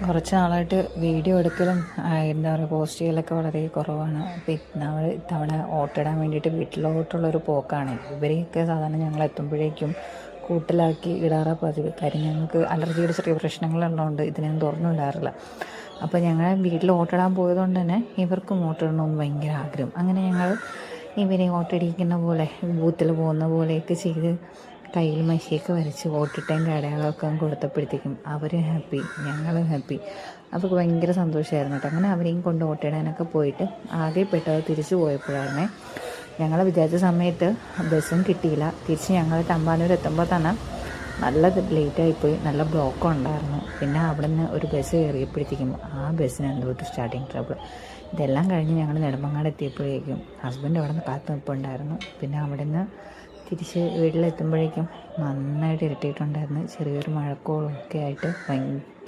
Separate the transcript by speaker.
Speaker 1: കുറച്ച് നാളായിട്ട് വീഡിയോ എടുക്കലും എന്താ പറയുക പോസ്റ്റ് ചെയ്യലൊക്കെ വളരെ കുറവാണ്. നമ്മൾ ഇത്തവണ ഓട്ടിടാൻ വേണ്ടിയിട്ട് വീട്ടിലോട്ടുള്ളൊരു പോക്കാണ്. ഇവരെയൊക്കെ സാധാരണ ഞങ്ങൾ എത്തുമ്പോഴേക്കും കൂട്ടിലാക്കി ഇടാറാ പതിവ്. കാര്യം ഞങ്ങൾക്ക് അലർജിയുടെ ചെറിയ പ്രശ്നങ്ങളുള്ളതുകൊണ്ട് ഇതിനൊന്നും തുറന്നു വിടാറില്ല. അപ്പോൾ ഞങ്ങൾ വീട്ടിൽ ഓട്ടിടാൻ പോയതുകൊണ്ട് തന്നെ ഇവർക്കും ഓട്ടിടണമെന്ന് ഭയങ്കര ആഗ്രഹം. അങ്ങനെ ഞങ്ങൾ ഇവരെ ഓട്ടിടിക്കുന്ന പോലെ ബൂത്തിൽ പോകുന്ന പോലെയൊക്കെ ചെയ്ത് കയ്യിൽ മഷിയൊക്കെ വരച്ച് വോട്ടിട്ടതിൻ്റെ അടയാളമൊക്കെ കൊടുത്തപ്പോഴത്തേക്കും അവർ ഹാപ്പി, ഞങ്ങളും ഹാപ്പി. അവർക്ക് ഭയങ്കര സന്തോഷമായിരുന്നു കേട്ടോ. അങ്ങനെ അവരെയും കൊണ്ട് വോട്ടിടാനൊക്കെ പോയിട്ട് ആകെ പെട്ടത് തിരിച്ചു പോയപ്പോഴാണ് ഞങ്ങൾ വിചാരിച്ച സമയത്ത് ബസ്സും കിട്ടിയില്ല. തിരിച്ച് ഞങ്ങൾ തമ്പാനൂർ എത്തുമ്പോൾ തന്നെ നല്ല ലേറ്റായിപ്പോയി, നല്ല ബ്ലോക്കും ഉണ്ടായിരുന്നു. പിന്നെ അവിടെ നിന്ന് ഒരു ബസ് കയറിയപ്പോഴത്തേക്കും ആ ബസ്സിന് എന്തോ ഒരു സ്റ്റാർട്ടിങ് ട്രബിൾ. ഇതെല്ലാം കഴിഞ്ഞ് ഞങ്ങൾ നെടുമങ്ങാട് എത്തിയപ്പോഴേക്കും ഹസ്ബൻഡ് അവിടെ നിന്ന് കാത്തു നിൽപ്പുണ്ടായിരുന്നു. പിന്നെ അവിടെ നിന്ന് തിരിച്ച് വീട്ടിലെത്തുമ്പോഴേക്കും നന്നായിട്ട് ഇരട്ടിയിട്ടുണ്ടായിരുന്നു. ചെറിയൊരു മഴക്കോളും ഒക്കെ ആയിട്ട് ഭയങ്കര